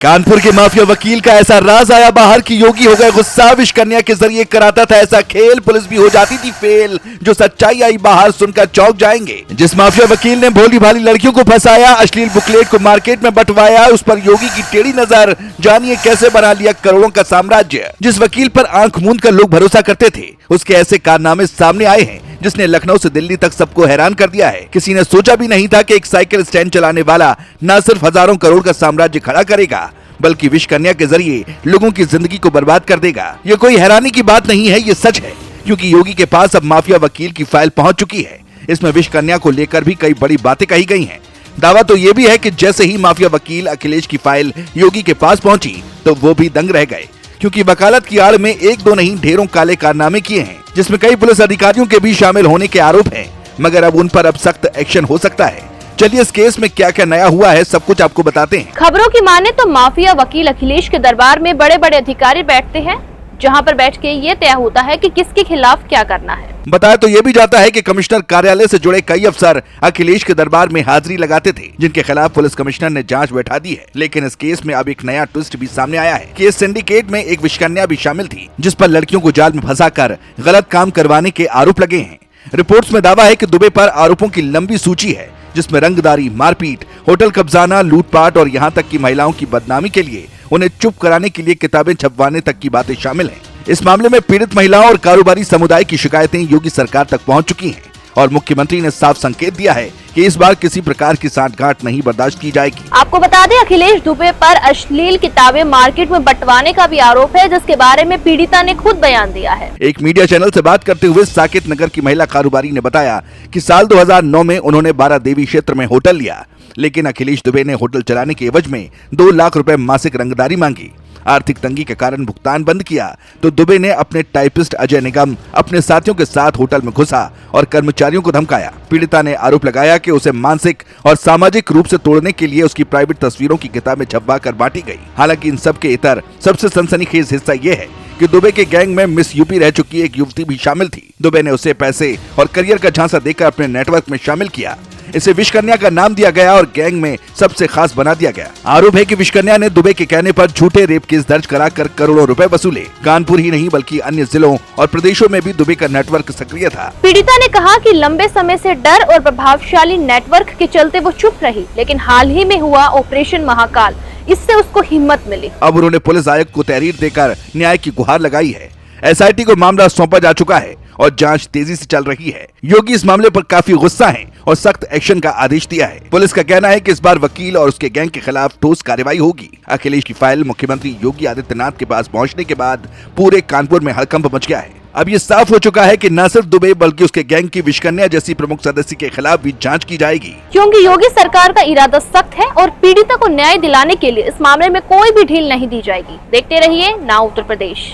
कानपुर के माफिया वकील का ऐसा राज आया बाहर कि योगी हो गए गुस्सा। विश कन्या के जरिए कराता था ऐसा खेल, पुलिस भी हो जाती थी फेल। जो सच्चाई आई बाहर सुनकर चौंक जाएंगे। जिस माफिया वकील ने भोली भाली लड़कियों को फंसाया, अश्लील बुकलेट को मार्केट में बंटवाया, उस पर योगी की टेढ़ी नजर। जानिए कैसे बना लिया करोड़ों का साम्राज्य। जिस वकील पर आंख मूंद कर लोग भरोसा करते थे, उसके ऐसे कारनामे सामने आए हैं जिसने लखनऊ से दिल्ली तक सबको हैरान कर दिया है। किसी ने सोचा भी नहीं था कि एक साइकिल स्टैंड चलाने वाला न सिर्फ हजारों करोड़ का साम्राज्य खड़ा करेगा, बल्कि विश कन्या के जरिए लोगों की जिंदगी को बर्बाद कर देगा। ये कोई हैरानी की बात नहीं है, ये सच है, क्योंकि योगी के पास अब माफिया वकील की फाइल पहुंच चुकी है। इसमें विश कन्या को लेकर भी कई बड़ी बातें कही गई हैं। दावा तो ये भी है कि जैसे ही माफिया वकील अखिलेश की फाइल योगी के पास पहुंची तो वो भी दंग रह गए, क्योंकि वकालत की आड़ में एक दो नहीं ढेरों काले कारनामे किए हैं, जिसमें कई पुलिस अधिकारियों के भी शामिल होने के आरोप हैं। मगर अब उन पर अब सख्त एक्शन हो सकता है। चलिए इस केस में क्या क्या नया हुआ है सब कुछ आपको बताते हैं। खबरों की माने तो माफिया वकील अखिलेश के दरबार में बड़े बड़े अधिकारी बैठते हैं, जहां पर बैठ के ये तय होता है कि किसके खिलाफ क्या करना है। बताया तो ये भी जाता है कि कमिश्नर कार्यालय से जुड़े कई अफसर अखिलेश के दरबार में हाजिरी लगाते थे, जिनके खिलाफ पुलिस कमिश्नर ने जांच बैठा दी है। लेकिन इस केस में अब एक नया ट्विस्ट भी सामने आया है कि इस सिंडिकेट में एक विश कन्या भी शामिल थी, जिस पर लड़कियों को जाल में फंसाकर गलत काम करवाने के आरोप लगे हैं। रिपोर्ट्स में दावा है कि दुबे पर आरोपों की लंबी सूची है, जिसमें रंगदारी, मारपीट, होटल कब्जाना, लूटपाट और यहाँ तक कि महिलाओं की बदनामी के लिए उन्हें चुप कराने के लिए किताबें छपवाने तक की बातें शामिल हैं। इस मामले में पीड़ित महिलाओं और कारोबारी समुदाय की शिकायतें योगी सरकार तक पहुंच चुकी हैं और मुख्यमंत्री ने साफ संकेत दिया है कि इस बार किसी प्रकार की सांठगांठ नहीं बर्दाश्त की जाएगी। आपको बता दें, अखिलेश दुबे पर अश्लील किताबें मार्केट में बंटवाने का भी आरोप है, जिसके बारे में पीड़िता ने खुद बयान दिया है। एक मीडिया चैनल से बात करते हुए साकेत नगर की महिला कारोबारी ने बताया कि साल 2009 में उन्होंने 12 देवी क्षेत्र में होटल लिया, लेकिन अखिलेश दुबे ने होटल चलाने के एवज में 2 लाख रुपए मासिक रंगदारी मांगी। आर्थिक तंगी के कारण भुगतान बंद किया तो दुबे ने अपने टाइपिस्ट अजय निगम अपने साथियों के साथ होटल में घुसा और कर्मचारियों को धमकाया। पीड़िता ने आरोप लगाया कि उसे मानसिक और सामाजिक रूप से तोड़ने के लिए उसकी प्राइवेट तस्वीरों की किताबें छपवा कर बांटी गई। हालांकि इन सब के इतर सबसे सनसनीखेज हिस्सा ये है कि दुबे के गैंग में मिस यूपी रह चुकी एक युवती भी शामिल थी। दुबे ने उसे पैसे और करियर का झांसा देकर अपने नेटवर्क में शामिल किया। इसे विश कन्या का नाम दिया गया और गैंग में सबसे खास बना दिया गया। आरोप है कि विश कन्या ने दुबे के कहने पर झूठे रेप केस दर्ज कराकर करोड़ों रुपए वसूले। कानपुर ही नहीं बल्कि अन्य जिलों और प्रदेशों में भी दुबे का नेटवर्क सक्रिय था। पीड़िता ने कहा कि लंबे समय से डर और प्रभावशाली नेटवर्क के चलते वो चुप रही, लेकिन हाल ही में हुआ ऑपरेशन महाकाल, इससे उसको हिम्मत मिली। अब उन्होंने पुलिस आयुक्त को तहरीर देकर न्याय की गुहार लगाई है। SIT को मामला सौंपा जा चुका है और जांच तेजी से चल रही है। योगी इस मामले पर काफी गुस्सा हैं और सख्त एक्शन का आदेश दिया है। पुलिस का कहना है कि इस बार वकील और उसके गैंग के खिलाफ ठोस कार्रवाई होगी। अखिलेश की फाइल मुख्यमंत्री योगी आदित्यनाथ के पास पहुंचने के बाद पूरे कानपुर में हड़कंप मच गया है। अब ये साफ हो चुका है कि न सिर्फ दुबे बल्कि उसके गैंग की विश कन्या जैसी प्रमुख सदस्य के खिलाफ भी जांच की जाएगी, क्योंकि योगी सरकार का इरादा सख्त है और पीड़िता को न्याय दिलाने के लिए इस मामले में कोई भी ढील नहीं दी जाएगी। देखते रहिए नाउ उत्तर प्रदेश।